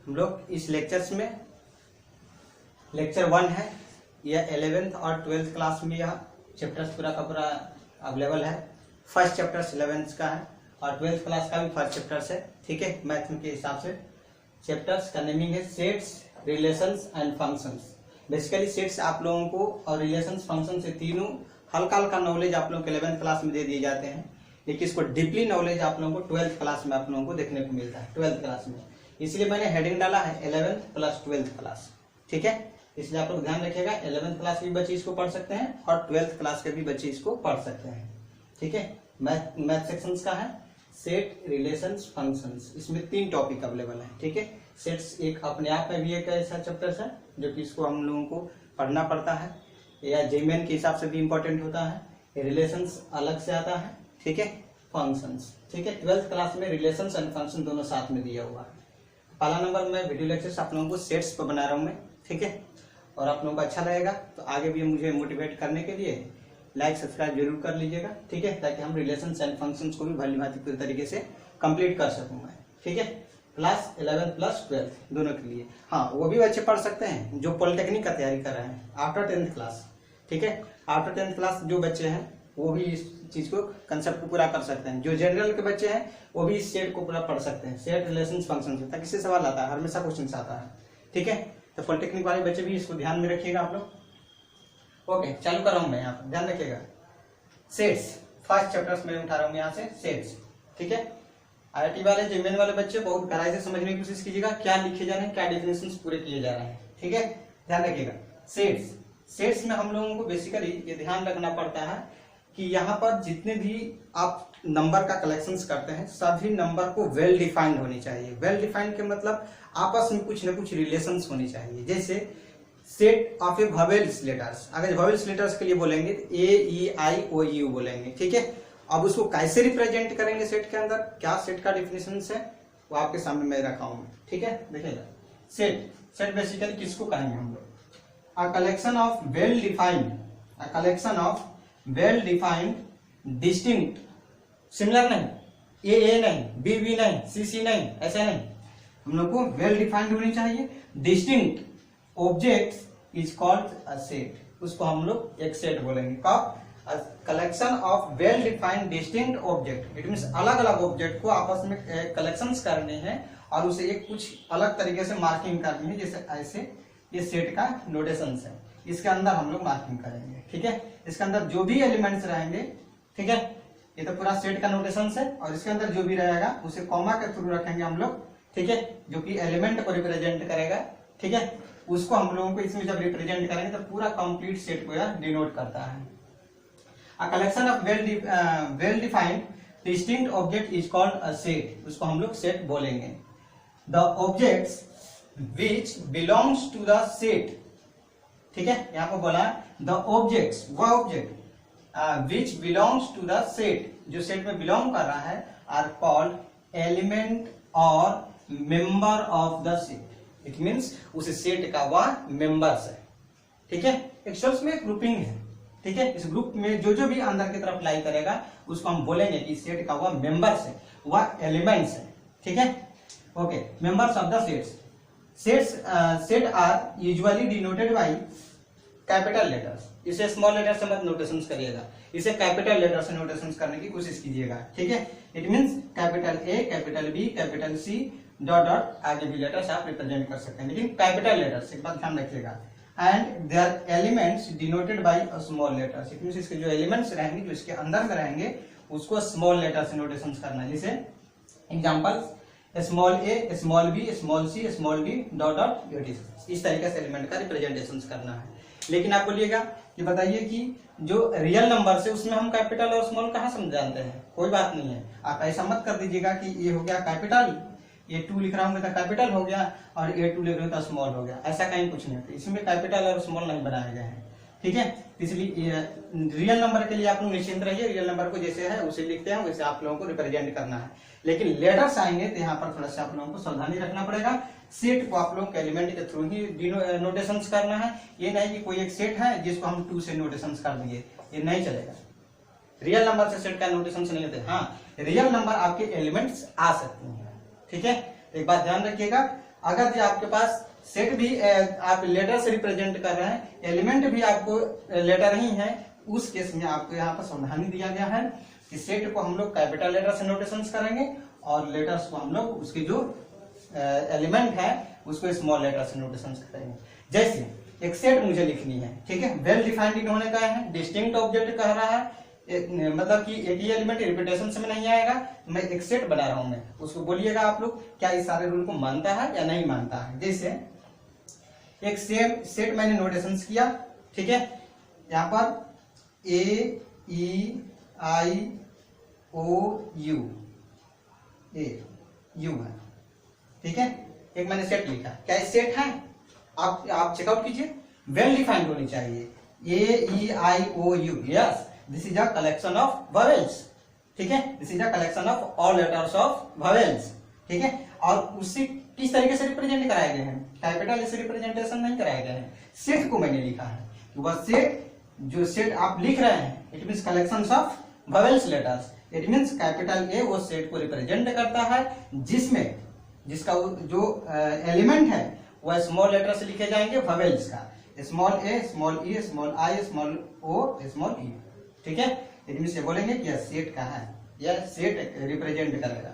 हम लोग इस लेक्चर्स में लेक्चर 1 है, यह 11th और 12th क्लास में यह चैप्टर्स पूरा का पूरा अवेलेबल है। फर्स्ट चैप्टर 11th का है और 12th क्लास का भी फर्स्ट चैप्टर्स है। ठीक है, मैथ के हिसाब से चैप्टर्स का नेमिंग है sets, relations and functions. Basically sets आप लोगों को और रिलेशंस, फंक्शन से तीनों हल्का हल्का नॉलेज आप लोगों को 11th क्लास में दे दिए जाते हैं, लेकिन इसको डीपली नॉलेज आप लोगों को 12th क्लास में आप लोगों को देखने को मिलता है 12th क्लास में। इसलिए मैंने हेडिंग डाला है 11th प्लस 12th क्लास। ठीक है, इसलिए आप लोग ध्यान रखिएगा 11th क्लास के भी बच्चे इसको पढ़ सकते हैं और 12th क्लास के भी बच्चे इसको पढ़ सकते हैं। ठीक है, मैथ सेक्शंस का है सेट, रिलेशंस, फंक्शंस। इसमें 3 टॉपिक अवेलेबल है। ठीक है, सेट्स एक अपने आप में भी एक ऐसा चैप्टर है जो कि इसको हम लोगों को पढ़ना पड़ता है, या जेमेन के हिसाब से भी इम्पोर्टेंट होता है। रिलेशंस अलग से आता है। ठीक है, फंक्शंस। ठीक है, 12th क्लास में रिलेशंस एंड फंक्शन दोनों साथ में दिया हुआ है। पहला नंबर में वीडियो लेक्चर्स आप लोगों को सेट्स पर बना रहा हूँ मैं। ठीक है, और आप लोगों को अच्छा लगेगा तो आगे भी मुझे मोटिवेट करने के लिए लाइक सब्सक्राइब जरूर कर लीजिएगा। ठीक है, ताकि हम रिलेशंस एंड फंक्शंस को भी भली भांति पूरी तरीके से कंप्लीट कर सकूँ मैं। ठीक है, क्लास 11 प्लस 12 दोनों के लिए। हाँ, वो भी बच्चे पढ़ सकते हैं जो पॉलिटेक्निक का तैयारी कर रहे हैं आफ्टर 10th क्लास। ठीक है, आफ्टर 10th क्लास जो बच्चे हैं वो भी इस चीज को कंसेप्ट को पूरा कर सकते हैं। जो जनरल के बच्चे हैं वो भी इस सेट को पूरा पढ़ सकते हैं, सेट, रिलेशंस, फंक्शन से, ताकि इससे सवाल आता है, हमेशा क्वेश्चन आता है। ठीक है, तो पॉलिटेक्निक वाले बच्चे भी इसको ध्यान में रखिएगा आप लोग। ओके, चालू कर रहा हूँ मैं यहाँ पर, ध्यान रखिएगा। सेट्स, फर्स्ट चैप्टर्स में उठा रहा हूँ यहाँ से सेट्स। ठीक है, IIT वाले, जेमेन वाले बच्चे बहुत गहराई से समझने की कोशिश कीजिएगा क्या लिखे जा रहे हैं, क्या डेफिनेशंस पूरे किए जा रहे हैं। ठीक है, ध्यान रखिएगा। सेट्स में हम लोगों को बेसिकली ये ध्यान रखना पड़ता है कि यहाँ पर जितने भी आप नंबर का कलेक्शंस करते हैं सभी नंबर को वेल डिफाइंड होनी चाहिए। वेल डिफाइंड के मतलब आपस में कुछ न कुछ रिलेशंस होनी चाहिए। जैसे set of A vowels letters, अगर वोवेल्स लेटर्स के लिए बोलेंगे तो A, E, I, O, U बोलेंगे। ठीक है, अब उसको कैसे रिप्रेजेंट करेंगे सेट के अंदर, क्या सेट का डिफिनेशन है वो आपके सामने मैं रखा हूं। ठीक है, देखिएगा। सेट बेसिकली किसको कहेंगे हम लोग? अ collection of well defined distinct, similar नहीं, ए नहीं, बी नहीं, सी नहीं, ऐसा नहीं, हम लोग को वेल डिफाइंड होनी चाहिए। Distinct objects is called a set, उसको हम लोग एक सेट बोलेंगे। कब? Collection of well defined distinct object, it means अलग अलग ऑब्जेक्ट को आपस में कलेक्शंस करने हैं और उसे एक कुछ अलग तरीके से मार्किंग करनी है। जैसे ऐसे ये सेट का नोटेशन है, इसके अंदर हम लोग मार्किंग करेंगे। ठीक है, इसके अंदर जो भी एलिमेंट्स रहेंगे, ठीक है, ये तो पूरा सेट का नोटेशन है, और इसके अंदर जो भी रहेगा उसे कॉमा के थ्रू रखेंगे हम लोग। ठीक है, जो कि एलिमेंट को रिप्रेजेंट करेगा। ठीक है, उसको हम लोगों को इसमें जब रिप्रेजेंट करेंगे तो पूरा कंप्लीट सेट को यह डिनोट करता है। A collection of well defined distinct object is called a set, उसको हम लोग सेट बोलेंगे। The objects which belongs to the set, ठीक है, यहाँ पर बोला the objects, वह object which belongs to the set, जो सेट में बिलोंग कर रहा है, are called element or member of the set. It means उस सेट का वह मेंबर्स है। ठीक है, एक्चुअल्स में ग्रुपिंग है। ठीक है, इस ग्रुप में जो जो भी अंदर की तरफ लाई करेगा उसको हम बोलेंगे कि सेट का वह मेंबर्स है, वह एलिमेंट्स है। ठीक है, okay, members of the set are usually denoted by capital letters. इसे स्मॉल लेटर से मत नोटेशंस करिएगा, इसे कैपिटल लेटर से नोटेशंस करने की कोशिश कीजिएगा। ठीक है, it means capital A, capital B, capital C, dot dot, आगे भी लेटर्स आप रिप्रेजेंट कर सकते हैं, लेकिन कैपिटल लेटर्स, एक बात ध्यान रखिएगा। And their elements denoted by small letters, it means इसके जो एलिमेंट्स रहेंगे, जो इसके अंदर में रहेंगे, उसको स्मॉल लेटर से नोटेशंस करना है। जैसे example small a, small b, small c, small d, dot dot, इस तरीके से एलिमेंट का रिप्रेजेंटेशन करना है। लेकिन आप बोलिएगा कि बताइए कि जो रियल नंबर से उसमें हम कैपिटल और स्मॉल कहाँ समझ जानते हैं? कोई बात नहीं है, आप ऐसा मत कर दीजिएगा कि ये हो गया कैपिटल, ये 2 लिख रहा हूँ तो कैपिटल हो गया, और ये 2 लिख रहा हूँ तो स्मॉल हो गया, ऐसा कहीं कुछ नहीं होता। इसमें कैपिटल और स्मॉल नहीं बनाए गए हैं। ठीक है, इसलिए रियल नंबर के लिए आप लोग निश्चिंत रहिए, रियल नंबर को जैसे है उसे लिखते हैं वैसे आप लोगों को रिप्रेजेंट करना है। लेकिन लेटर्स आएंगे तो यहाँ पर थोड़ा सा आप लोगों को सावधानी रखना पड़ेगा। सेट को आप लोग एलिमेंट के थ्रू ही नोटेशंस करना है, ये नहीं कि कोई एक सेट है जिसको हम 2 से नोटेशंस कर दिए, ये नहीं चलेगा। रियल नंबर से सेट का नोटेशंस नहीं होते। हाँ, रियल नंबर आपके एलिमेंट्स आ सकते हैं। ठीक है, एक बात ध्यान रखिएगा, अगर जो आपके पास सेट भी आप लेटर से रिप्रेजेंट कर रहे हैं, एलिमेंट भी आपको लेटर ही है, उस केस में आपको यहाँ पर सावधानी दिया गया है कि सेट को हम लोग कैपिटल लेटर से नोटेशंस करेंगे और लेटर्स को हम लोग उसकी जो एलिमेंट है उसको स्मॉल लेटर से नोटेशंस करेंगे। जैसे एक सेट मुझे लिखनी है, ठीक है, वेल डिफाइंड इन्होंने कहा है, डिस्टिंक्ट ऑब्जेक्ट कह रहा है, मतलब कि एक ही एलिमेंट रिपीटेशन में नहीं आएगा, मैं एक सेट बना रहा हूं, मैं उसको बोलिएगा आप लोग क्या इस सारे रूल को मानता है या नहीं मानता है। जैसे एक सेट मैंने नोटेशंस किया, ठीक है, यहाँ पर ए ई आई ओ यू, ए यू है, ठीक है, एक मैंने सेट लिखा, क्या ये सेट है? आप चेकआउट कीजिए, वेल डिफाइंड होनी चाहिए, a E I O u, yes this is a collection of vowels, ठीक है, this is a collection of all letters of vowels, ठीक है, और उसी किस तरीके से रिप्रेजेंट कराए गए हैं, कैपिटल से रिप्रेजेंटेशन नहीं कराए गए हैं, सेट को मैंने लिखा है, तो वह सेट जो सेट आप लिख रहे हैं it means collection of vowels letters, it means capital A वो सेट को रिप्रेजेंट करता है जिसमें जिसका जो एलिमेंट है वह स्मॉल लेटर से लिखे जाएंगे वॉवेल्स का, small a, small e, small i, small o, small e, ठीक है, इट मीन्स ये बोलेंगे कि यह सेट का है, यह सेट रिप्रेजेंट करेगा,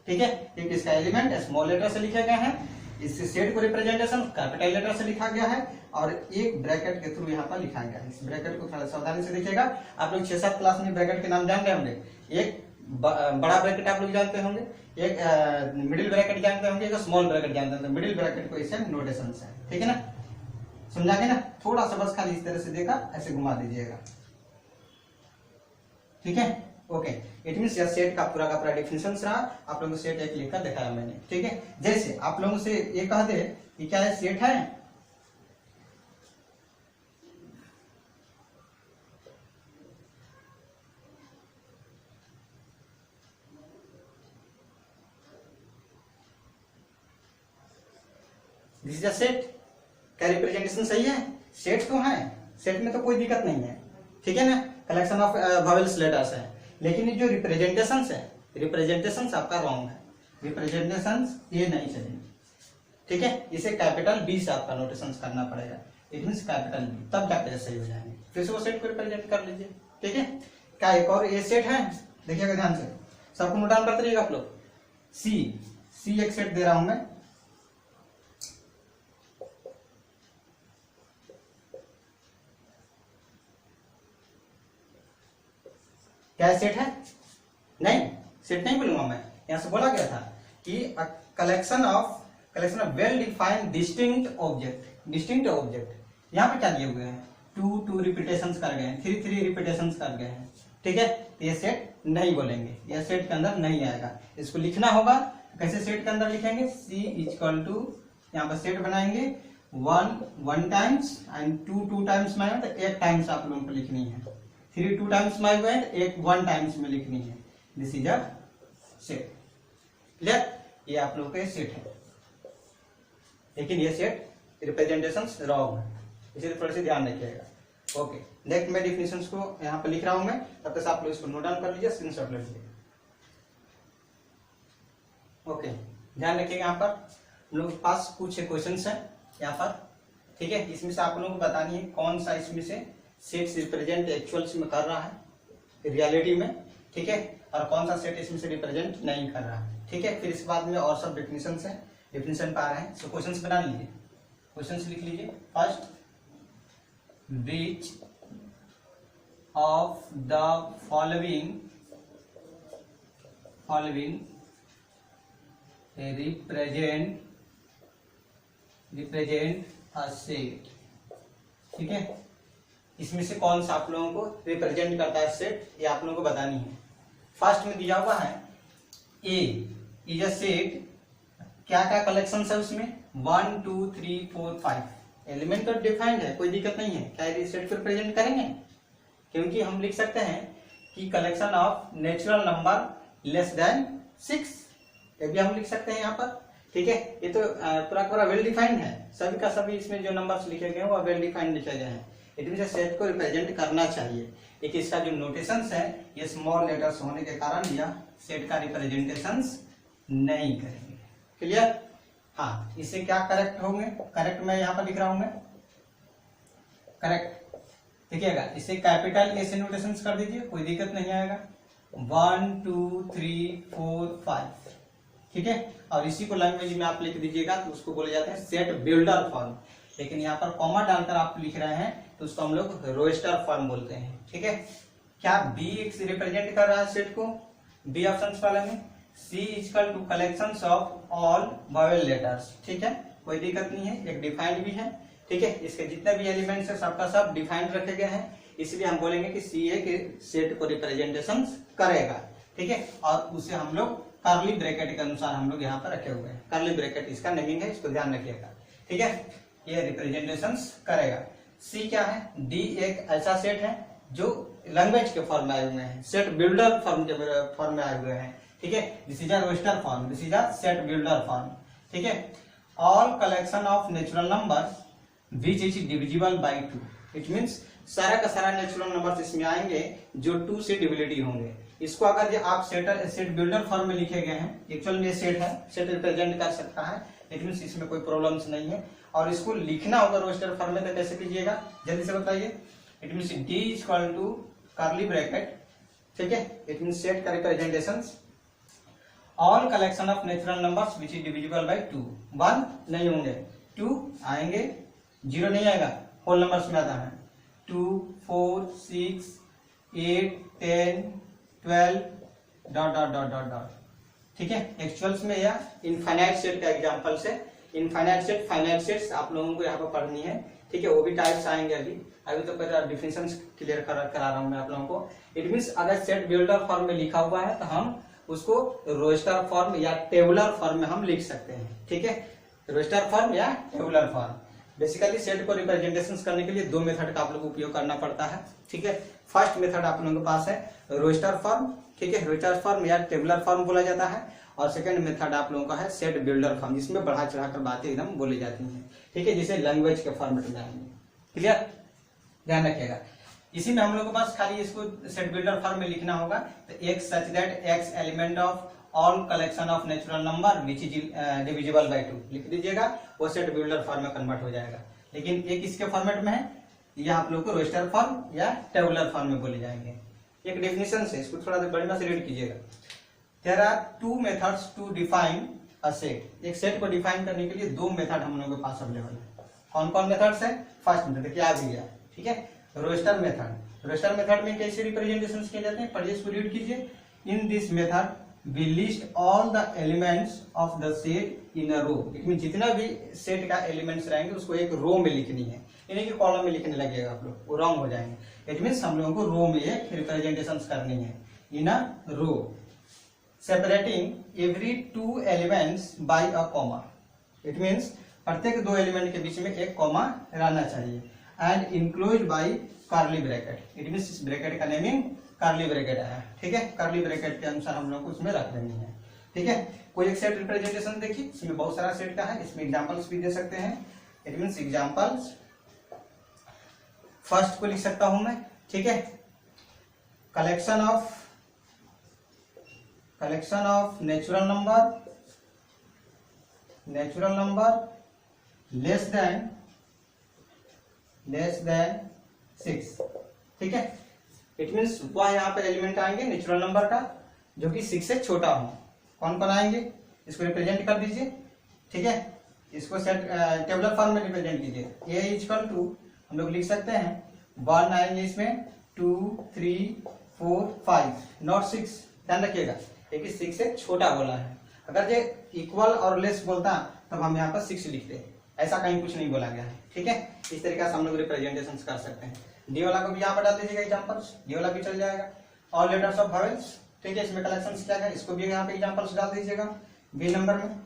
ठीक है, एक इसका एलिमेंट स्मॉल लेटर से लिखे गए हैं, इस सेट को रिप्रेजेंटेशन कैपिटल लेटर से लिखा गया है और एक ब्रैकेट के थ्रू यहाँ पर लिखा गया है। इस ब्रैकेट को थोड़ा सावधानी से देखिएगा, आप लोग 6-7 क्लास में ब्रैकेट के नाम जान रहे होंगे, एक बड़ा ब्रैकेट आप लोग जानते होंगे, एक मिडिल ब्रैकेट जानते होंगे, एक स्मॉल ब्रैकेट जानते होंगे, मिडिल ब्रैकेट को इसे नोटेशन है, ठीक है ना, समझा के ना, थोड़ा सा बस खाली इस तरह से देखा, ऐसे घुमा दीजिएगा, ठीक है, ओके, इट मीन्स यह सेट का पूरा डिफिनेशन रहा, आप लोगों को सेट एक लिखकर दिखाया मैंने, ठीक है। जैसे आप लोगों से ये कह दे कि क्या है सेट है, दिस इज अ सेट, क्या रिप्रेजेंटेशन सही है, सेट तो है, सेट में तो कोई दिक्कत नहीं है, ठीक है ना, कलेक्शन ऑफ वॉवेल्स लेटर्स है, लेकिन ये जो रिप्रेजेंटेशंस है, रिप्रेजेंटेशंस आपका रॉन्ग है, रिप्रेजेंटेशंस ये नहीं चलेंगे, ठीक है, इसे कैपिटल बी से आपका नोटेशन करना पड़ेगा, इट मींस कैपिटल बी, तब जाकर सही हो जाएंगे, फिर से वो सेट को रिप्रेजेंट कर लीजिए, ठीक है। क्या एक और ये सेट है, देखिएगा ध्यान से, सबको नोट डाउन करते रहिएगा आप लोग, सी एक सेट दे रहा हूं मैं, क्या सेट है, नहीं सेट नहीं बोलूंगा मैं, यहां से बोला गया था कि collection of well defined distinct object, यहाँ पे क्या दिए हुए हैं, 2 रिपीटेशंस कर गए हैं, 3 रिपीटेशंस कर गए हैं, ठीक है, ये सेट नहीं बोलेंगे, यह सेट के अंदर नहीं आएगा, इसको लिखना होगा, कैसे सेट के अंदर लिखेंगे, सी इक्वल टू, यहाँ पर सेट बनाएंगे 1 टाइम्स एंड 2 टाइम्स में, तो 1 टाइम्स आप लोगों को लिखनी है, 3 2 टाइम्स में आएगा, एक 1 टाइम्स में लिखनी है, this is a set, clear, ये आप लोगों का सेट है, लेकिन ये सेट रिप्रेजेंटेशंस रॉन्ग है, इसे थोड़ा सा ध्यान रखिएगा, ओके। नेक्स्ट मैं डिफिनेशंस को यहाँ पे लिख रहा हूं मैं, तब तक आप लोग इसको नोट डाउन कर लीजिए, स्क्रीनशॉट ले लीजिए, ओके, ध्यान रखिएगा, यहाँ पर हम लोग के पास कुछ क्वेश्चंस हैं यहाँ पर, ठीक है, इसमें से आप लोगों को बतानी है कौन सा इसमें से सेट रिप्रेजेंट एक्चुअल्स में कर रहा है रियलिटी में, ठीक है, और कौन सा सेट इसमें से रिप्रेजेंट नहीं कर रहा है, ठीक है, फिर इसके बाद में और सब डेफिनेशंस हैं, डेफिनेशन पे आ रहे हैं, सो क्वेश्चंस बना लीजिए, क्वेश्चंस लिख लीजिए, first, which of the following represent a set, ठीक है, इसमें से कौन सा आप लोगों को रिप्रेजेंट करता है सेट, ये आप लोगों को बतानी है। फर्स्ट में दिया हुआ है ए इज अ सेट, क्या क्या कलेक्शन है उसमें, 1 2 3 4 5 एलिमेंट तो डिफाइंड है, कोई दिक्कत नहीं है, क्या ये सेट को रिप्रेजेंट करेंगे, क्योंकि हम लिख सकते हैं कि collection of natural number less than 6, ये भी हम लिख सकते हैं यहाँ पर, ठीक है, ये तो पूरा वेल डिफाइंड है, सभी का सभी इसमें जो नंबर्स लिखे गए हैं वो वेल डिफाइंड लिखे गए हैं, इट मीन सेट को रिप्रेजेंट करना चाहिए, एक इसका जो नोटेशंस है ये स्मॉल लेटर्स होने के कारण यह सेट का रिप्रेजेंटेशंस नहीं करेंगे, क्लियर। हाँ, इससे क्या करेक्ट होंगे, करेक्ट मैं यहाँ पर लिख रहा हूं मैं करेक्ट, देखिएगा इसे कैपिटल ए से नोटेशन कर दीजिए, कोई दिक्कत नहीं आएगा। 1 2 3 4 5, ठीक है। और इसी को लैंग्वेज में आप लिख दीजिएगा तो उसको बोले जाते हैं सेट बिल्डर फॉर्म। लेकिन यहाँ पर कॉमा डालकर आप लिख रहे हैं तो उसको हम लोग रोस्टर फॉर्म बोलते हैं, ठीक है। क्या बी रिप्रेजेंट कर रहा है सेट को, बी ऑप्शन वाले में C equal to collections of all vowel letters, ठीक है, कोई दिक्कत नहीं है, एक डिफाइंड भी है, ठीक है। इसके जितने भी एलिमेंट्स है सबका सब डिफाइंड रखे गए हैं, इसलिए हम बोलेंगे कि सी ए के सेट को रिप्रेजेंटेशन करेगा, ठीक है। और उसे हम लोग कर्ली ब्रैकेट के अनुसार हम लोग यहाँ पर रखे हुए हैं, कर्ली ब्रैकेट इसका नेमिंग है, इसको ध्यान रखिएगा, ठीक है। ये रिप्रेजेंटेशन करेगा। सी क्या है, डी एक ऐसा सेट है जो लैंग्वेज के फॉर्म में आए हुए हैं, सेट बिल्डर फॉर्म के फॉर्म में आए हुए हैं, ठीक है। This is a roster form, this is a set builder form, ठीक है। All collection of natural numbers which is divisible by 2, it means सारा का सारा नेचुरल नंबर्स इसमें आएंगे जो 2 से डिविजिबल होंगे। इसको अगर ये आप सेट बिल्डर फॉर्म में लिखे गए हैं, एक्चुअल में सेट है, सेट रिप्रेजेंट कर सकता है, इट मीन्स इसमें कोई प्रॉब्लम्स नहीं है। और इसको लिखना होगा रोस्टर फॉर्म में तो कैसे कीजिएगा, जल्दी से बताइए। It means D equal to curly bracket, ठीक है, इट मीन्स सेट का representation all collection of natural numbers which is divisible by 2, 1 नहीं होंगे, 2 आएंगे, 0 नहीं आएगा, होल नंबर्स में आता है 2 4 6 8 10 12 dot dot dot dot dot, ठीक है। एक्चुअल्स में या इनफाइनाइट सेट का एग्जांपल से, इनफाइनाइट सेट फाइनाइट सेट्स आप लोगों को यहाँ पर पढ़नी है, ठीक है, वो भी टाइप्स आएंगे अभी तो डिफिनेशन क्लियर करा रहा हूं मैं आप लोगों को। इट मीन्स अगर सेट बिल्डर फॉर्म में लिखा हुआ है तो हम उसको रोस्टर फॉर्म या टेबुलर फॉर्म में हम लिख सकते हैं, ठीक है, रोस्टर फॉर्म या टेबुलर फॉर्म। बेसिकली सेट को रिप्रेजेंटेशन करने के लिए 2 मेथड का आप लोग उपयोग करना पड़ता है, ठीक है। फर्स्ट मेथड आप लोगों के पास है रोस्टर फॉर्म, ठीक है, रोस्टर फॉर्म या टेबुलर फॉर्म बोला जाता है। और सेकंड मेथड आप लोगों का है सेट बिल्डर फॉर्म, जिसमें बढ़ा चढ़ाकर बातें एकदम बोली जाती हैं, ठीक है, जिसे लैंग्वेज के फॉर्मेट में आएंगे, क्लियर, ध्यान रखिएगा। इसी में हम लोग के पास खाली इसको सेट बिल्डर फॉर्म में लिखना होगा, तो x such that x element of all collection of natural number which is divisible by 2 लिख दीजिएगा, वो सेट बिल्डर फॉर्म में कन्वर्ट हो जाएगा। लेकिन एक इसके फॉर्मेट में है, यह आप लोग को रोस्टर फॉर्म या टेबुलर फॉर्म में बोले जाएंगे। एक डेफिनेशन से इसको थोड़ा बढ़िया से रीड कीजिएगा। There are 2 methods to define a set, एक सेट को डिफाइन करने के लिए 2 मेथड हम लोगों के पास अवेलेबल है। कौन कौन मेथड्स है, फर्स्ट मेथड क्या भी गया, ठीक है, रोस्टर मेथड। रोस्टर मेथड में कैसे रिप्रेजेंटेशन किए जाते हैं, पढ़िए इसको रीड कीजिए। In this method we list all the elements of the set in a row, it mean जितना भी सेट का एलिमेंट्स रहेंगे उसको एक रो में लिखनी है, यानी कि कॉलम में लिखने लगेगा आप लोग, वो रॉन्ग हो जाएंगे। इट मीन्स हम लोगों को रो में एक रिप्रेजेंटेशन करनी है, in a row, separating every 2 elements by a comma, it means प्रत्येक 2 एलिमेंट के बीच में एक कॉमा रहना चाहिए, and enclose by curly bracket, it means इस ब्रैकेट का नेमिंग कर्ली ब्रैकेट है, ठीक है, कर्ली ब्रैकेट के अनुसार हम लोग को उसमें रख देनी है, ठीक है। कोई एक सेट रिप्रेजेंटेशन देखिए, इसमें बहुत सारा सेट का है, इसमें एग्जांपल्स भी दे सकते हैं, इट मीन्स एग्जांपल्स फर्स्ट को लिख सकता हूं मैं, ठीक है, collection of natural number less than 6, ठीक है। इट मीन्स वह यहाँ पे एलिमेंट आएंगे नेचुरल नंबर का जो कि 6 से छोटा हो, कौन कौन आएंगे, इसको रिप्रेजेंट कर दीजिए, ठीक है, इसको सेट टेबुलर फॉर्म में रिप्रेजेंट कीजिए। ए इक्वल टू हम लोग लिख सकते हैं 1 आएंगे इसमें, 2 3 4 5 नॉट 6, ध्यान रखिएगा, देखिए 6 से छोटा बोला है, अगर ये इक्वल और लेस बोलता तब हम यहाँ पर 6 लिखते, ऐसा कहीं कुछ नहीं बोला गया है, ठीक है। इस तरीके से हम लोग रिप्रेजेंटेशन कर सकते हैं। डी वाला को भी यहाँ पर डाल दीजिएगा एग्जांपल्स, डी वाला भी चल जाएगा। ऑल लेटर्स ऑफ वॉवेल्स, ठीक है, इसमें कलेक्शंस क्या है, इसको भी यहाँ पे एग्जांपल्स डाल दीजिएगा। बी नंबर में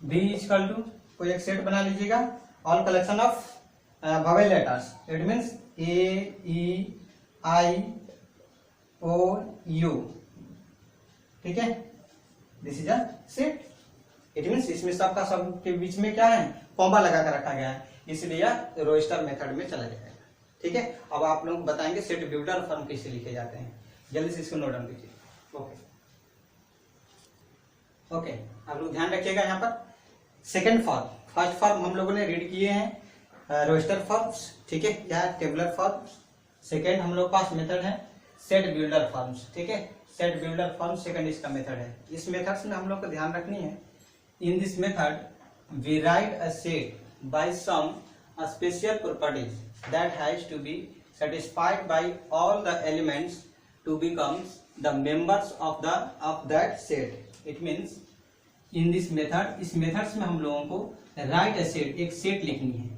बी इक्वल टू कोई एक सेट बना लीजिएगा, all collection of vowel letters, it means A E I O U, ठीक है, this is a set. It means इसमें सबका सब के बीच में क्या है, कॉमा लगा कर रखा गया है, इसलिए यह रोस्टर मेथड में चला जाएगा, ठीक है। अब आप लोग बताएंगे सेट बिल्डर फॉर्म कैसे लिखे जाते हैं, जल्दी से इसको नोट डाउन कीजिए, ओके। ओके, आप लोग ध्यान रखिएगा यहाँ पर। सेकेंड फॉर्म, फर्स्ट फॉर्म हम लोगों ने रीड किए हैं रोस्टर फॉर्म्स, ठीक है, या टेबुलर फॉर्म्स। सेकेंड हम लोग पास मेथड है सेट बिल्डर फॉर्म्स, ठीक है, सेट बिल्डर फॉर्म सेकेंड इसका मेथड है। इस मेथड्स में हम लोग को ध्यान रखनी है, in this method we write a set by some special properties that has to be satisfied by all the elements to becomes the members of that set. It means in this method, इस methods में हम लोगों को right a set, एक set लिखनी है,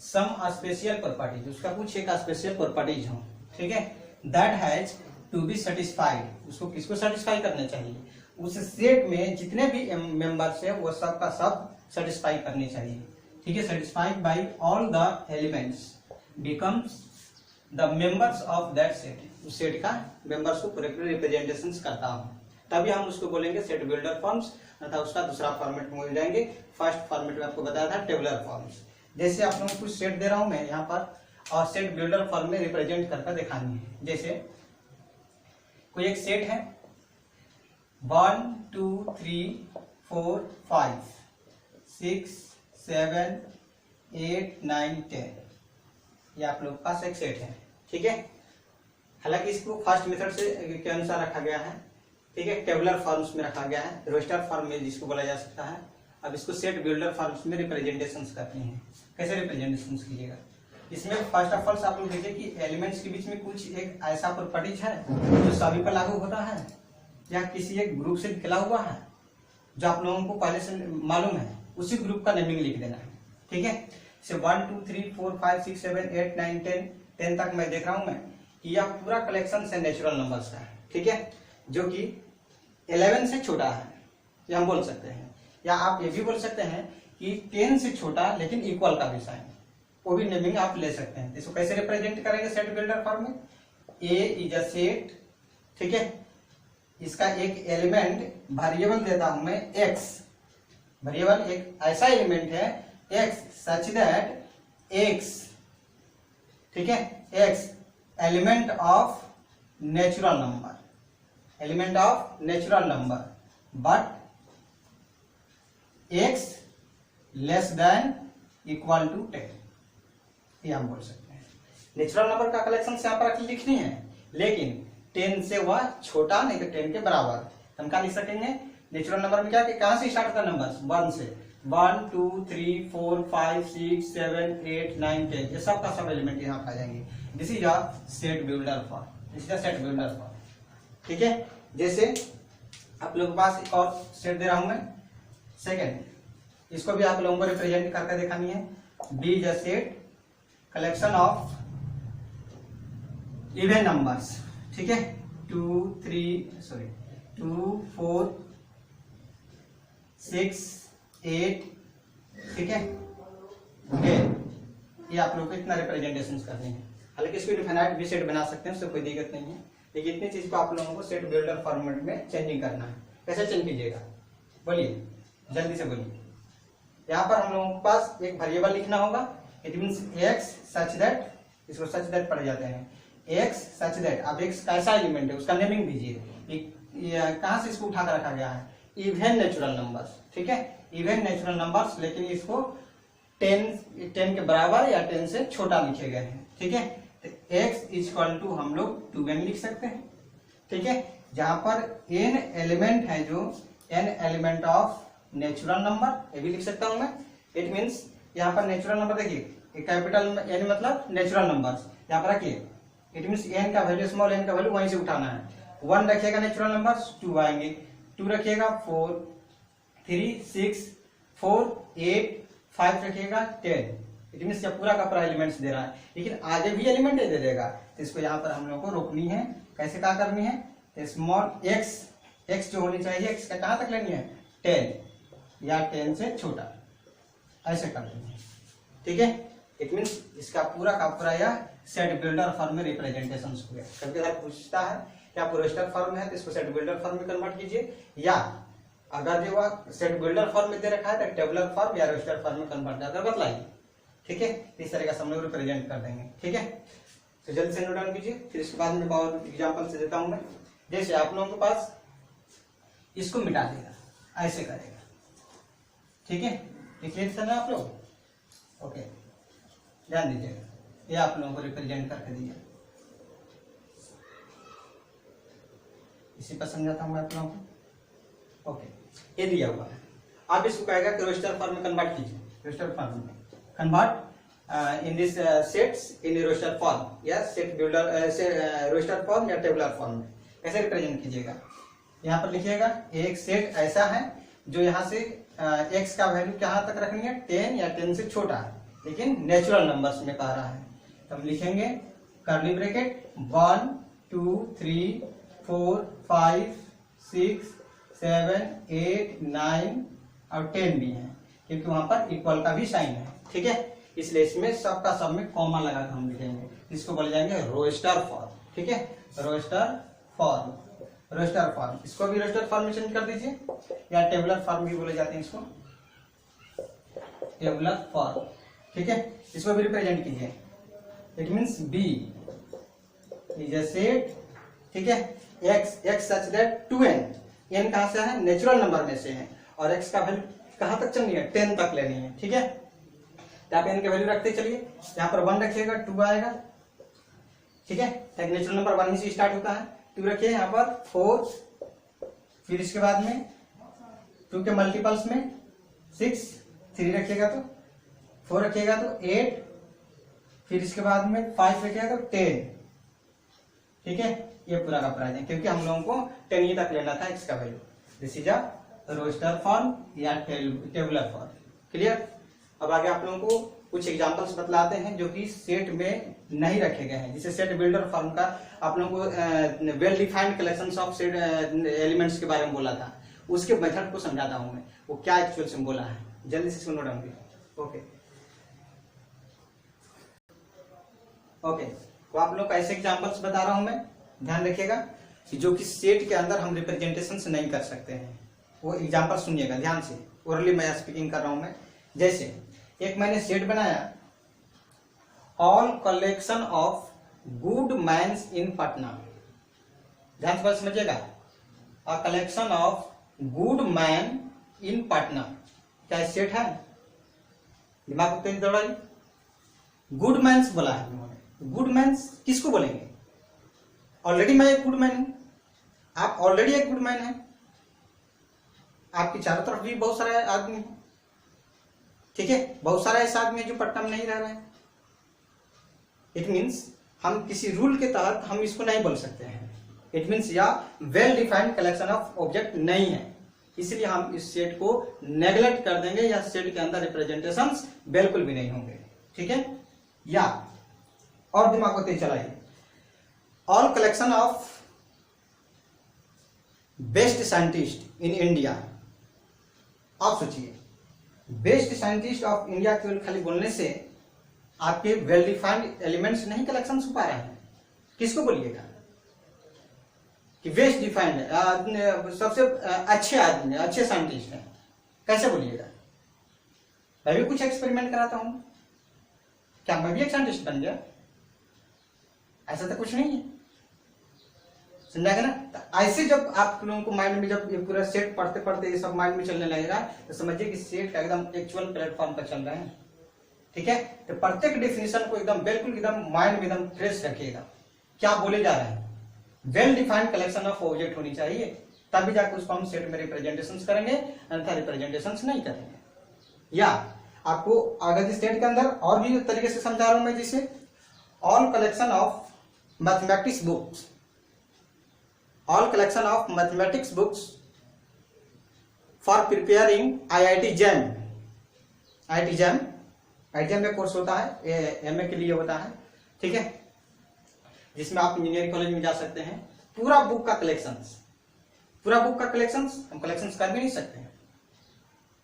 सम special properties, उसका कुछ एक स्पेशल प्रॉपर्टीज हो, ठीक है, that has to be satisfied, उसको किसको सेटिस्फाई करना चाहिए, उस सेट में जितने भी मेंबर्स है वो सब का सब सेटिस्फाई करनी चाहिए, ठीक है, satisfied by all the elements becomes the members of that set, उस सेट का मेंबर्स को करेक्टली रिप्रेजेंटेशन करता हूँ, तभी हम उसको बोलेंगे सेट बिल्डर फॉर्म्स, अर्थात उसका दूसरा फॉर्मेट में मिल जाएंगे। फर्स्ट फॉर्मेट में आपको बताया था टेबुलर फॉर्म्स। जैसे आप लोगों को कुछ सेट दे रहा हूं मैं यहाँ पर, और सेट बिल्डर फॉर्म में रिप्रेजेंट करके दिखानी है। जैसे कोई एक सेट है 1 2 3 4 5 6 7 8 9 10, ये आप लोग के पास एक सेट है, ठीक है। हालांकि इसको फर्स्ट मेथड से के अनुसार रखा गया है, ठीक है, टेबुलर फॉर्म्स में रखा गया है, रोस्टर फॉर्म में जिसको बोला जा सकता है। अब इसको सेट बिल्डर फॉर्म्स में रिप्रेजेंटेशन करते हैं। कैसे रिप्रेजेंटेशन कीजिएगा, इसमें फर्स्ट ऑफ ऑल आप लोग देखिए कि एलिमेंट्स के बीच में कुछ एक ऐसा प्रॉपर्टीज है जो सभी पर लागू होता है या किसी एक ग्रुप से निकला हुआ है, जो आप लोगों को पहले से मालूम है, उसी ग्रुप का नेमिंग लिख देना है, ठीक है। से 1 2 3 4 5 6 7 8 9 10 तक मैं देख रहा हूं मैं कि यह पूरा कलेक्शन से नेचुरल नंबर्स का है, ठीक है, जो कि 11 से छोटा है, ये हम बोल सकते हैं। या आप ये भी बोल सकते हैं कि 10 से छोटा लेकिन इक्वल का भी साइन, वो भी नेमिंग आप ले सकते हैं। इसको कैसे रिप्रेजेंट करेंगे सेट बिल्डर फॉर्म में, ए इज अ सेट, ठीक है, इसका एक एलिमेंट वेरिएबल देता हूं मैं एक्स, वेरिएबल एक ऐसा एलिमेंट है x such that x, ठीक है, x element of natural number, element of natural number, but x less than equal to 10, ये हम बोल सकते हैं। नेचुरल नंबर का कलेक्शन से यहाँ पर लिखनी है, लेकिन 10 से वह छोटा नहीं तो 10 के बराबर, हम क्या लिख सकेंगे नेचुरल नंबर में, क्या कि कहां से स्टार्ट होता है नंबर 1 से, 1 2 3 4 5 6 7 8 9 10, ये सब का सब एलिमेंट यहाँ आ जाएंगे। This is a set builder form, this is a set builder form, ठीक है। जैसे आप लोगों के पास एक और सेट दे रहा हूं मैं सेकेंड, इसको भी आप लोगों को रिप्रेजेंट करके दिखानी है। B is a set collection of even numbers, ठीक है, 2 4 6 8, ठीक है, ये आप लोग को इतना रिप्रेजेंटेशन करनी है। हालांकि इसको डिफाइनाइट भी सेट बना सकते हैं, उससे कोई दिक्कत नहीं है, लेकिन इतनी चीज को आप लोगों को सेट बिल्डर फॉर्मेट में चेंजिंग करना है। कैसे चेंज कीजिएगा, बोलिए जल्दी से बोलिए। यहाँ पर हम लोगों के पास एक वेरिएबल लिखना होगा, it means x such that, इसको सच दैट पढ़ जाते हैं, x सच दैट। अब x कैसा एलिमेंट है उसका नेमिंग दीजिए, कहां से इसको उठा कर रखा गया है, इवन नेचुरल नंबर्स, ठीक है, इवन नेचुरल नंबर्स, लेकिन इसको 10 के बराबर या 10 से छोटा लिखे गए हैं, ठीक है। तो x इक्वल टू हम लोग 2n लिख सकते हैं, ठीक है, जहां पर n एलिमेंट है, जो n element of natural number, ये भी लिख सकता हूं मैं। इट मींस यहाँ पर नेचुरल नंबर देखिए, कैपिटल n मतलब नेचुरल नंबर्स, यहाँ पर रखिए, इट मींस n का वैल्यू स्मॉल n का वैल्यू वहीं से उठाना है। 1 रखिएगा नेचुरल नंबर्स, 2 आएंगे, 2 रखिएगा 4 3 6 4 8 5 रखिएगा 10, इट मींस पूरा का पूरा एलिमेंट्स दे रहा है, लेकिन आगे भी एलिमेंट दे देगा, तो इसको यहाँ पर हम लोग को रोकनी है। कैसे क्या करनी है, तो स्मॉल x जो होनी चाहिए x का कहां तक लेनी है 10 या 10 से छोटा, ऐसे कर देंगे, ठीक है। इट मींस इसका पूरा का पूरा यह सेट बिल्डर फॉर्म में रिप्रेजेंटेशन हो गया। कभी कभी पूछता है कि आप रोस्टर फॉर्म है तो इसको सेट बिल्डर फॉर्म में कन्वर्ट कीजिए, या अगर जो वह सेट बिल्डर फॉर्म में दे रखा है तो टेबुलर फॉर्म या रोस्टर फॉर्म में कन्वर्ट कर बतलाइए, ठीक है। इस तरह का हम लोग रिप्रेजेंट कर देंगे, ठीक है। तो जल्दी से नोट डाउन कीजिए, फिर इसके बाद में और एग्जाम्पल से देता हूं मैं। जैसे आप लोगों के पास इसको मिटा देगा, ऐसे करेगा। ठीक है, क्लियर था ना आप लोग? ओके, ध्यान दीजिएगा, ये आप लोगों को रिप्रेजेंट करके दिया, इसी पर समझाता हूँ मैं आप लोगों को। ओके, ये दिया हुआ है। आप इसको कहेगा कि रोस्टर फॉर्म में कन्वर्ट कीजिए, रोस्टर फॉर्म में convert in this sets in roster form या सेट बिल्डर से रोस्टर फॉर्म या टेबुलर फॉर्म में कैसे रिप्रेजेंट कीजिएगा। यहाँ पर लिखिएगा एक सेट ऐसा है जो यहाँ से x का वैल्यू कहाँ तक रखनी है, 10 या 10 से छोटा है, लेकिन नेचुरल नंबर्स में कह रहा है। तो हम लिखेंगे कर्ली ब्रैकेट 1 2 3 4 5 6 7 8 9 और 10 भी है, क्योंकि वहां पर इक्वल का भी साइन है। ठीक है, इसलिए इसमें सब का सब में कॉमा लगाकर हम लिखेंगे, इसको बोले जाएंगे रोस्टर फॉर्म। ठीक है, रोस्टर फॉर्म, रोस्टर फॉर्म, इसको भी रोस्टर फॉर्म में चेंज कर दीजिए, या टेबुलर फॉर्म भी बोले जाते हैं इसको, टेबुलर फॉर्म। ठीक है, इसको भी रिप्रेजेंट कीजिए। It means B is a set, ठीक है, x such that 2n, n कहां से है, नेचुरल नंबर में से है, और x का वैल्यू कहां तक चलनी है, 10 तक लेनी है। ठीक है, तो आप n की वैल्यू रखते चलिए, यहाँ पर 1 रखिएगा 2 आएगा। ठीक है, नेचुरल नंबर 1 ही से स्टार्ट होता है। 2 रखिए यहाँ पर 4, फिर इसके बाद में 2 के मल्टीपल्स में 6, 3 रखिएगा तो 4 रखिएगा तो 8, फिर इसके बाद में 5 रखिएगा तो 10। ठीक है, ये पूरा का पूरा है, क्योंकि हम लोगों को 10 ही तक लेना था x का value. This is a roster form या टेबुलर फॉर्म। क्लियर? अब आगे आप लोगों को कुछ एग्जांपल्स बतलाते हैं जो कि सेट में नहीं रखे गए हैं, जिसे सेट बिल्डर फॉर्म का आप लोगों को well defined collections of set elements के बारे में बोला था, उसके मेथड को समझाता हूं मैं, वो क्या एक्चुअल से बोला है, जल्दी से सुनो डाउन। ओके ओके, तो आप लोग को ऐसे एग्जांपल्स बता रहा हूं मैं, ध्यान रखिएगा, कि जो कि सेट के अंदर हम रिप्रेजेंटेशन नहीं कर सकते हैं। वो एग्जांपल सुनिएगा ध्यान से, ओरली मैं स्पीकिंग कर रहा हूं मैं। जैसे एक मैंने सेट बनाया, all collection of good mans in Patna, ध्यान से समझिएगा, a collection of good man in Patna, क्या सेट है? दिमाग को तेज दौड़ाइए। गुड मैन्स बोला है उन्होंने, गुड मैन्स किसको बोलेंगे? ऑलरेडी मैं एक गुड मैन हूं, आप ऑलरेडी एक गुड मैन है, आपके चारों तरफ भी बहुत सारे आदमी हैं। ठीक है, बहुत सारे ऐसे आदमी है जो पटना में नहीं रह रहे हैं। इट मीन्स हम किसी रूल के तहत हम इसको नहीं बोल सकते हैं। इट मीन्स या well defined collection of object नहीं है, इसलिए हम इस सेट को नेग्लेक्ट कर देंगे, या सेट के अंदर रिप्रेजेंटेशंस बिल्कुल भी नहीं होंगे। ठीक है, या और दिमाग को तेज चलाइए, all collection of best scientist in India. आप सोचिए, बेस्ट साइंटिस्ट ऑफ इंडिया केवल खाली बोलने से आपके वेल डिफाइंड एलिमेंट्स नहीं कलेक्शन हो पा रहे हैं। किसको बोलिएगा कि बेस्ट डिफाइंड है, सबसे अच्छे आदमी, अच्छे साइंटिस्ट हैं, कैसे बोलिएगा? मैं भी कुछ एक्सपेरिमेंट कराता हूं, क्या मैं भी एक साइंटिस्ट बन गया? ऐसा तो कुछ नहीं है, समझा ना? तो ऐसे जब आप लोगों को माइंड में, जब ये पूरा सेट पढ़ते पढ़ते ये सब माइंड में चलने लगेगा, तो समझिए कि सेट का एकदम एक्चुअल प्लेटफॉर्म पर चल रहे हैं। ठीक है, तो प्रत्येक डेफिनेशन को एकदम बिल्कुल एकदम माइंड में एकदम फ्रेश रखिएगा, क्या बोले जा रहे हैं। Well defined collection of object होनी चाहिए, तभी जाकर उसको हम सेट में रिप्रेजेंटेशन करेंगे, अन्यथा रिप्रेजेंटेशन नहीं करेंगे। या आपको आगे सेट के अंदर और भी तरीके से समझा रहा हूं मैं, जिसे all collection of mathematics books, all collection of mathematics books for preparing IIT JAM। IIT JAM में कोर्स होता है, एमए के लिए होता है। ठीक है, जिसमें आप इंजीनियरिंग कॉलेज में जा सकते हैं। पूरा बुक का कलेक्शंस, पूरा बुक का कलेक्शंस हम कलेक्शंस कर भी नहीं सकते हैं।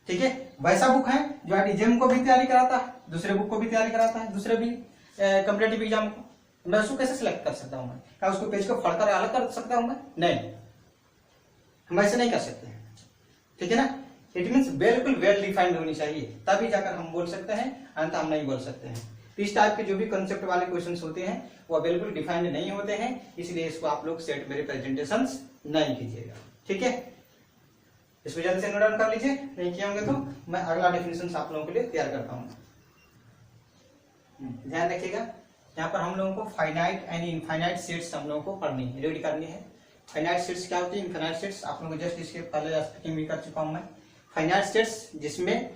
ठीक है, वैसा बुक है जो IIT JAM को भी तैयारी कराता है, दूसरे बुक को भी तैयारी कराता है, दूसरे भी कॉम्पिटिटिव एग्जाम को। मैं उसको कैसे सिलेक्ट कर सकता हूं? मैं क्या उसको पेज को फड़कर अलग कर सकता हूं? मैं नहीं, हम ऐसे नहीं कर सकते हैं। ठीक है ना? इट मीन्स बिल्कुल वेल डिफाइंड होनी चाहिए, तभी जाकर हम बोल सकते हैं, अन्यथा हम नहीं बोल सकते हैं। तो इस टाइप के जो भी कंसेप्ट वाले क्वेश्चंस होते हैं वो बिल्कुल डिफाइंड नहीं होते हैं, इसलिए इसको आप लोग सेट में रिप्रेजेंटेशंस नहीं कीजिएगा। ठीक है, इसको जल्दी से नोट डाउन कर लीजिए, नहीं किए होंगे तो मैं अगला डेफिनेशन आप लोगों के लिए तैयार करता हूँ। ध्यान रखिएगा, यहाँ पर हम लोगों को फाइनाइट एंड इनफाइनाइट सेट्स हम लोगों को पढ़नी है, रीड करनी है। फाइनाइट सेट्स क्या होती है, इनफाइनाइट सेट्स आप लोगों को जस्ट इसके पहले स्पीकिंग भी कर चुका हूँ मैं। फाइनाइट सेट्स जिसमें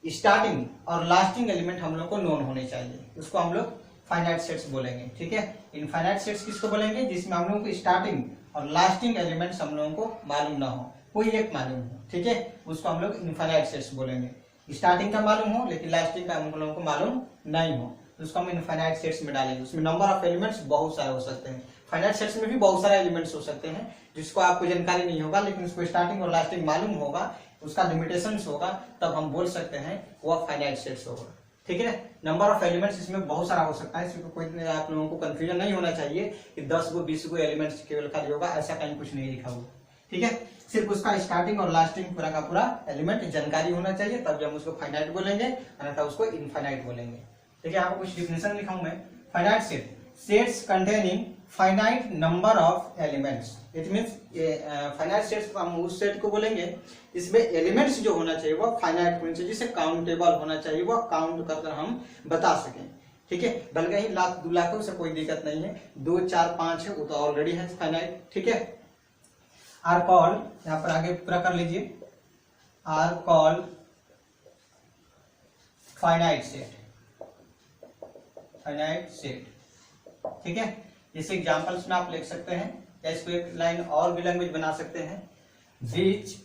स्टार्टिंग और लास्टिंग एलिमेंट हम लोग को नोन होने चाहिए, उसको हम लोग फाइनाइट सेट्स बोलेंगे, ठीक है। इनफाइनाइट सेट्स किसको बोलेंगे, जिसमें हम लोगों को स्टार्टिंग और लास्टिंग एलिमेंट्स हम लोगों को मालूम ना हो, कोई एक मालूम हो, ठीक है, उसको हम लोग इनफाइनाइट सेट्स बोलेंगे। स्टार्टिंग का मालूम हो लेकिन लास्टिंग का हम लोगों को मालूम नहीं हो, तो उसको हम इनफाइनाइट सेट्स में डालेंगे। उसमें नंबर ऑफ एलिमेंट्स बहुत सारे हो सकते हैं, फाइनाइट सेट्स में भी बहुत सारे एलिमेंट्स हो सकते हैं जिसको आपको जानकारी नहीं होगा, लेकिन उसको स्टार्टिंग और लास्टिंग मालूम होगा, उसका लिमिटेशंस होगा, तब हम बोल सकते हैं वह फाइनाइट सेट्स होगा, ठीक है। नंबर ऑफ एलिमेंट्स इसमें बहुत सारा हो सकता है, इसमें कोई आप लोगों को कंफ्यूजन नहीं होना चाहिए कि 10 गो 20 गो एलिमेंट्स केवल खाली होगा, ऐसा कहीं कुछ नहीं लिखा हुआ, ठीक है। सिर्फ उसका स्टार्टिंग और लास्टिंग पूरा का पूरा एलिमेंट जानकारी होना चाहिए, तब हम उसको फाइनाइट बोलेंगे, अन्यथा उसको इनफाइनाइट बोलेंगे। देखिए आपको कुछ डिफिनेशन लिखा हूं मैं। Finite set, sets containing finite number of elements. It means finite sets हम उस सेट को बोलेंगे इसमें एलिमेंट्स जो होना चाहिए वो फाइनाइट होना चाहिए, जिसे काउंटेबल होना चाहिए, वो काउंट कर हम बता सकें, ठीक है। बल्कि ही लाख 2 लाख से कोई दिक्कत नहीं है, 2 4 5 है वो तो ऑलरेडी है फाइनाइट, ठीक है। आर कॉल्ड, यहाँ पर आगे पूरा कर लीजिए, are called finite set, finite set, ठीक है। जैसे एग्जांपल्स में आप लिख सकते हैं, या इसको एक लाइन और भी लैंग्वेज बना सकते हैं, which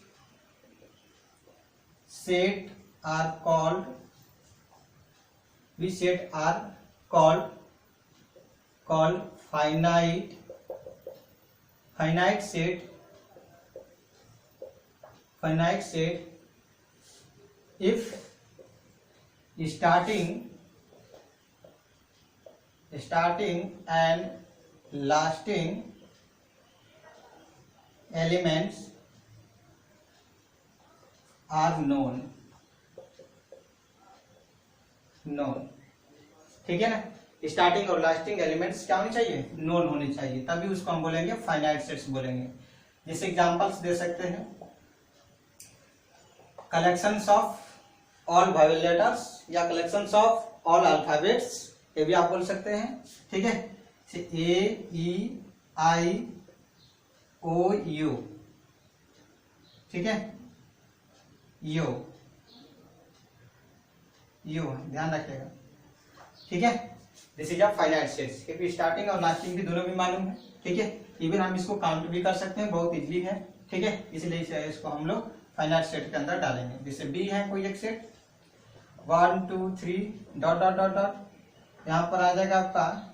set are called, which set are called finite, finite set, finite set if starting and lasting elements are known, ठीक है ना। स्टार्टिंग और लास्टिंग एलिमेंट्स क्या होनी चाहिए, नोन होनी चाहिए, तभी उसको हम बोलेंगे फाइनाइट सेट्स बोलेंगे। जैसे एग्जांपल्स दे सकते हैं, collections of all Wavell letters या कलेक्शंस ऑफ ऑल अल्फाबेट्स, ये भी आप बोल सकते हैं, ठीक है। ए ई आई ओ यू, ठीक है, यू ध्यान रखिएगा, ठीक है। This is a finite sets, क्योंकि स्टार्टिंग और लास्टिंग भी दोनों भी मालूम है, ठीक है। इवन हम इसको काउंट भी कर सकते हैं, बहुत इजीली है, ठीक है, इसलिए इसको हम लोग फाइनाइट सेट के अंदर डालेंगे। जैसे बी है कोई एक set, 1 2 3 dot dot dot dot, यहाँ पर आ जाएगा आपका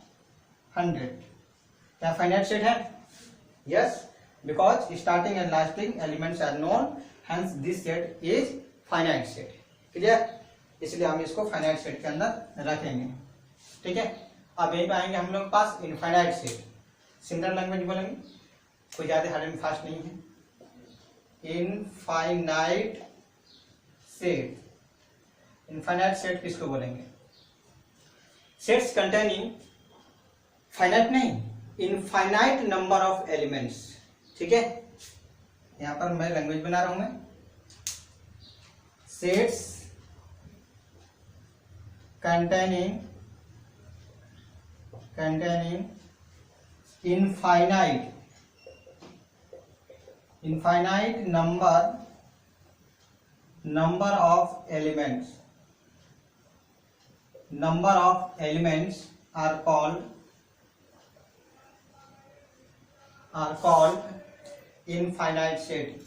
100, क्या फाइनाइट सेट है? Yes, because starting and lasting elements are known, hence this set is finite set, clear. इसलिए हम इसको फाइनाइट सेट के अंदर रखेंगे, ठीक है। अब यहीं पे आएंगे हम लोग पास इनफाइनाइट सेट, सिमिलर लैंग्वेज बोलेंगे, कोई ज्यादा हार्ड एंड फास्ट नहीं है। इनफाइनाइट सेट, इनफाइनाइट सेट किसको बोलेंगे? सेट्स कंटेनिंग, फाइनाइट नहीं, इनफाइनाइट नंबर ऑफ एलिमेंट्स, ठीक है। यहां पर मैं लैंग्वेज बना रहा हूं मैं, sets containing infinite number of elements are called infinite set,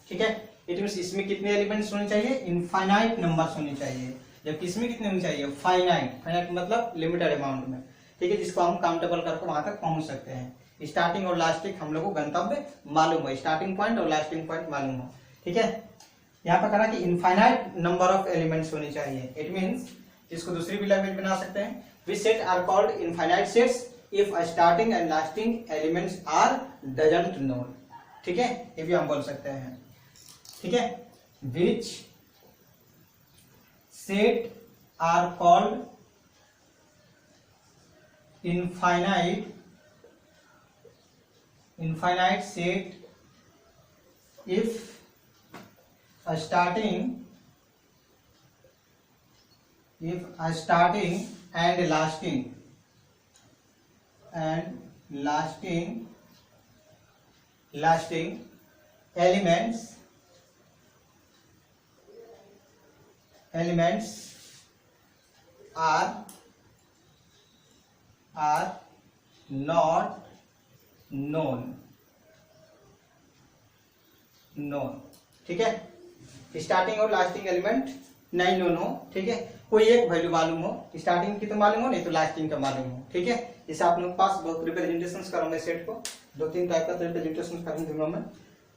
ठीक है। इट मीन्स इसमें कितने एलिमेंट्स होने चाहिए? इनफाइनाइट नंबर्स होने चाहिए, जबकि इसमें कितने होने चाहिए? फाइनाइट मतलब लिमिटेड अमाउंट में, ठीक है, जिसको हम काउंटेबल करके वहां तक पहुंच सकते हैं। स्टार्टिंग और लास्टिंग हम लोग को गंतव्य मालूम हो, स्टार्टिंग पॉइंट और लास्टिंग पॉइंट मालूम हो, ठीक है। यहाँ पर कहा कि इनफाइनाइट नंबर ऑफ एलिमेंट्स होनी चाहिए। इट मीन्स इसको दूसरी भी लैंग्वेज बना सकते हैं, which set are called infinite sets if starting and lasting elements are doesn't known, ठीक है, ये भी हम बोल सकते हैं, ठीक है। Which set are called infinite infinite set if a starting and lasting elements are not known। ठीक है, स्टार्टिंग और लास्टिंग एलिमेंट नहीं नोन हो, ठीक है, कोई एक वैल्यू मालूम हो, स्टार्टिंग की तो मालूम हो, नहीं तो लास्टिंग का मालूम हो, ठीक है। इसे आप लोग पास बहुत रिप्रेजेंटेशन करूंगा सेट को, 2-3 टाइप का रिप्रेजेंटेशन करूंगा मैं,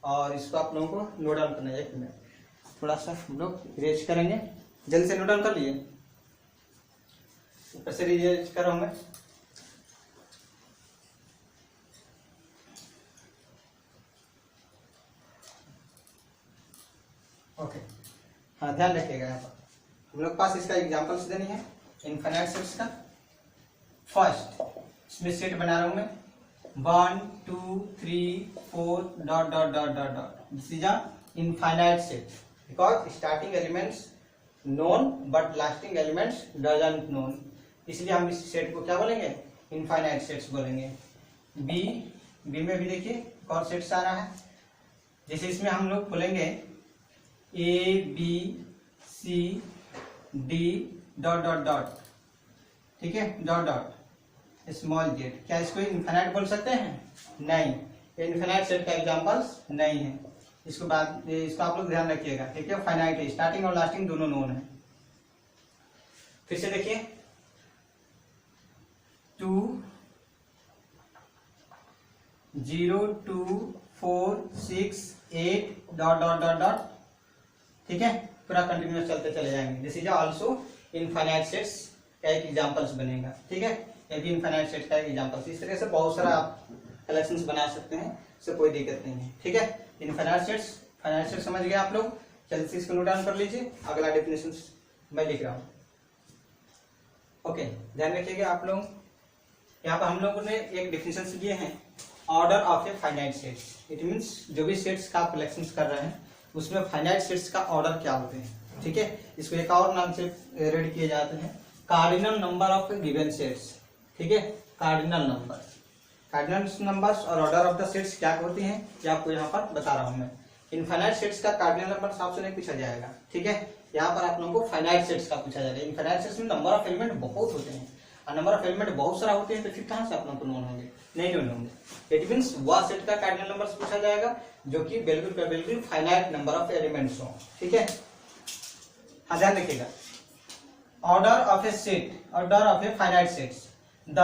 और इसको आप लोगों को नोट डाउन करना है। एक मिनट, थोड़ा सा हम लोग इरेज करेंगे, जल्दी से नोट डाउन कर लिए, ऊपर से इरेज कर रहा हूं मैं। ओके, हाँ ध्यान रखिएगा, यहाँ पर हम लोग पास इसका एग्जांपल्स देनी है इनफाइनाइट सेट्स का। फर्स्ट इसमें सेट बना रहा हूं मैं 1 2 3 4 dot dot dot dot dot. This is a infinite set because starting elements known but lasting elements doesn't known, इसलिए हम इस सेट को क्या बोलेंगे, इनफाइनाइट सेट्स बोलेंगे। बी में भी देखिए और सेट्स आ रहा है, जैसे इसमें हम लोग बोलेंगे A B C D dot dot dot, ठीक है, डॉट डॉट स्मॉल जेड। क्या इसको इनफाइनाइट बोल सकते हैं? नहीं, इनफाइनाइट सेट का एग्जांपल्स नहीं है। इसको आप लोग ध्यान रखिएगा, ठीक है। फाइनाइट है, स्टार्टिंग और लास्टिंग दोनों नोन है। फिर से देखिए 2 0 2 4 6 8 डॉट डॉट डॉट डॉट, ठीक है, पूरा कंटिन्यूअस चलते चले जाएंगे। This is also infinite sets का एक एग्जांपल्स बनेगा, ठीक है, ये भी इनफाइनाइट सेट्स का एक एग्जांपल्स। इस तरह से बहुत सारा आप कलेक्शंस बना सकते हैं, इससे कोई दिक्कत नहीं है, ठीक है। इनफाइनाइट सेट्स, फाइनाइट सेट्स समझ गए आप लोग, जल्दी से इसको नोट डाउन कर लीजिए। अगला डेफिनेशन मैं लिख रहा हूँ, ओके, ध्यान रखिएगा आप लोग। यहाँ पर हम लोगों ने एक डेफिनेशन दिए हैं, order of a finite sets. It means जो भी सेट्स का आप कलेक्शंस कर रहे हैं उसमें फाइनाइट सेट्स का ऑर्डर क्या होते हैं, ठीक है। इसको एक और नाम से रेड किए जाते हैं, cardinal number of given sets, ठीक है, कार्डिनल नंबर्स और ऑर्डर ऑफ द सेट्स क्या होती हैं, ये आपको यहाँ पर बता रहा हूँ मैं। इनफाइनाइट सेट्स का कार्डिनल नंबर आपसे नहीं पूछा जाएगा, ठीक है, यहाँ पर आप लोगों को फाइनाइट सेट्स का पूछा जाएगा। इनफाइनाइट सेट्स में नंबर ऑफ एलिमेंट बहुत होते हैं, और नंबर ऑफ एलिमेंट बहुत सारा होते हैं, तो फिर कहाँ से आप लोगों को नोन होंगे, नहीं नोन होंगे। इट मीन्स वह सेट का कार्डिनल नंबर पूछा जाएगा जो कि बिल्कुल फाइनाइट नंबर ऑफ एलिमेंट्स हो, ठीक है। हाँ ध्यान रखिएगा, order of A set, order of a finite sets, the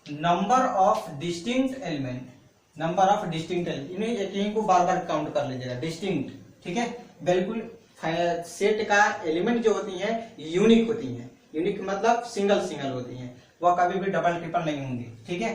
number of distinct element, number of distinct element, इन्हें एक को बार बार काउंट कर लीजिएगा, डिस्टिंक्ट, ठीक है, बिल्कुल सेट का एलिमेंट जो होती है यूनिक होती है, यूनिक मतलब सिंगल होती है, वह कभी भी डबल ट्रिपल नहीं होंगी, ठीक है।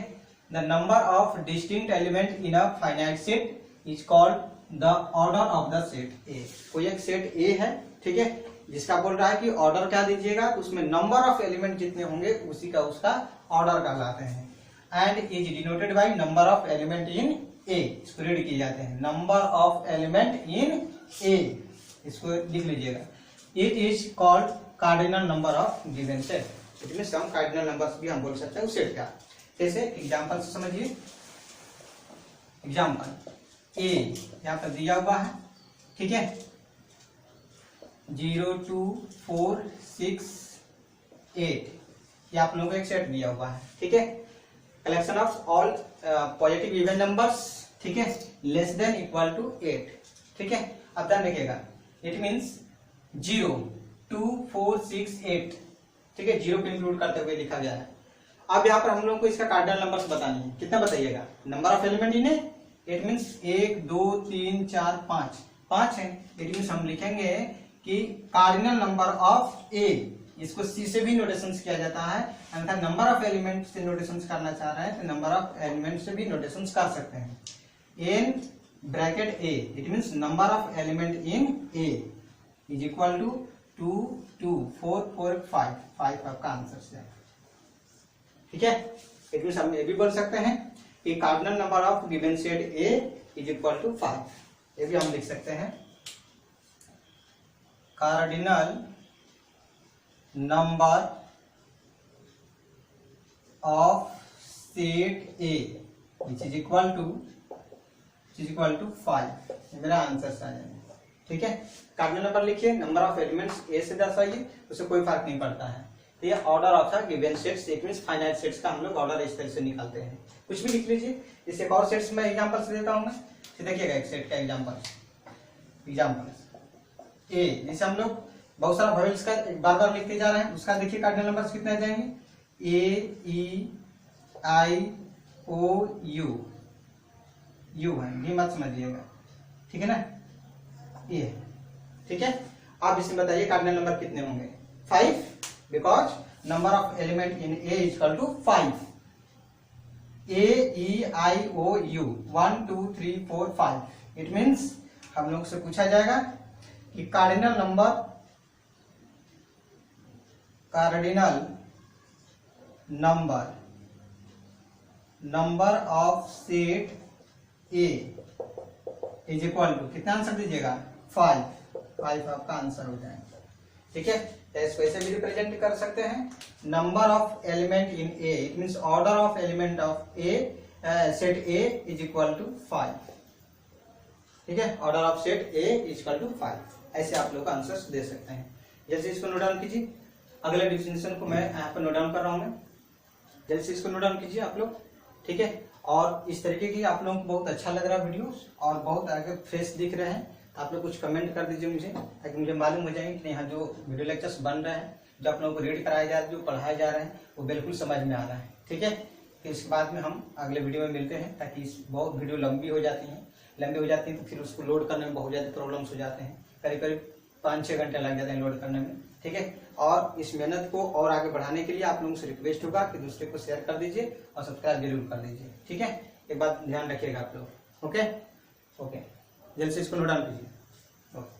The number of distinct element in a finite set is called the order of the set ए। कोई एक सेट ए है, ठीक है, जिसका बोल रहा है कि ऑर्डर क्या दीजिएगा, तो उसमें नंबर ऑफ एलिमेंट जितने होंगे उसी का उसका ऑर्डर कहलाते हैं। And is denoted by number of element in A, इसको रीड किए जाते हैं, number of element in A, इसको लिख लीजिएगा। It is called cardinal number of given set. It means some cardinal numbers भी हम बोल सकते हैं उस सेट का। जैसे एग्जांपल से समझिए, एग्जांपल ए यहाँ पर दिया हुआ है, ठीक है, 0 2 4 6 8, ये आप लोगों को एक सेट दिया हुआ है, ठीक है। Collection of all positive even numbers, ठीक है, लेस देन इक्वल टू 8, ठीक है। अब ध्यान रखिएगा, इट मीन्स 0 2 4 6 8, ठीक है, 0 को इंक्लूड करते हुए लिखा गया है। अब यहाँ पर हम लोग को इसका कार्डिनल नंबर्स बतानी है, कितना बताइएगा, number of element in it means 1 2 3 4 5 है। इट मीन्स हम लिखेंगे कि कार्डिनल नंबर ऑफ ए, इसको सी से भी नोटेशन किया जाता है, अन्यथा नंबर ऑफ एलिमेंट से नोटेशन करना चाह रहे हैं तो नंबर ऑफ एलिमेंट से भी नोटेशन कर सकते हैं। In bracket A, it means number of element in A is equal to 2 2 4 4 5 आपका आंसर है, ठीक है। इट मीन्स हम ये भी बोल सकते हैं कि cardinal number of given set A is equal to 5। ये भी हम लिख सकते हैं, cardinal number of set A which is equal to 5। ये मेरा आंसर आ जाएगा। ठीक है, कार्डिनल नंबर लिखिए, नंबर ऑफ एलिमेंट्स ए से दर्शाइए, उससे कोई फर्क नहीं पड़ता है। तो ये order of the given sets, it means finite sets का हम लोग ऑर्डर इस तरह से निकालते हैं। कुछ भी लिख लीजिए। इस एक और सेट्स में एग्जांपल से देता हूं मैं, तो देखिएगा एक सेट का एग्जांपल ए, जैसे हम लोग बहुत सारा वॉवेल्स का बार बार लिखते जा रहे हैं, उसका देखिए कार्डिनल नंबर्स कितने आ जाएंगे, ए ई आई ओ यू है, ये मत समझिएगा, ठीक है ना, ये। ठीक है, आप इसमें बताइए कार्डिनल नंबर कितने होंगे, 5, because number of element in A is equal to 5। A E I O U 1 2 3 4 5। It means हम लोग से पूछा जाएगा कि cardinal number of set A is equal to, कितना आंसर दीजिएगा, 5 आपका आंसर हो जाएगा। ठीक है, तो इसको ऐसे भी रिप्रेजेंट कर सकते हैं, number of element in A, it means order of element of A, set A is equal to 5। ठीक है, order of set A is equal to 5। ऐसे आप लोग आंसर्स दे सकते हैं। जैसे इसको नोट डाउन कीजिए, अगले डिफिनेशन को मैं यहाँ पर नोट डाउन कर रहा हूँ मैं, जैसे इसको नोट डाउन कीजिए आप लोग। ठीक है, और इस तरीके की आप लोगों को बहुत अच्छा लग रहा है वीडियो और बहुत आगे फ्रेश दिख रहे हैं, आप लोग कुछ कमेंट कर दीजिए मुझे, ताकि मुझे मालूम हो जाए कि यहाँ जो वीडियो लेक्चर्स बन रहे हैं, जो आप लोगों को रीड कराए जा रहे हैं, जो पढ़ाए जा रहे हैं, वो बिल्कुल समझ में आ रहा है। ठीक है, तो इसके बाद में हम अगले वीडियो में मिलते हैं, ताकि बहुत वीडियो लंबी हो जाती है तो फिर उसको लोड करने में बहुत ज़्यादा प्रॉब्लम्स हो जाते हैं, करीब 5-6 घंटे लग जाते हैं लोड करने में। ठीक है, और इस मेहनत को और आगे बढ़ाने के लिए आप लोगों से रिक्वेस्ट होगा कि दूसरे को शेयर कर दीजिए और सब्सक्राइब जरूर कर दीजिए। ठीक है, एक बात ध्यान रखिएगा आप लोग। ओके, जल्द से इसको नोट डाउन कीजिए। ओके।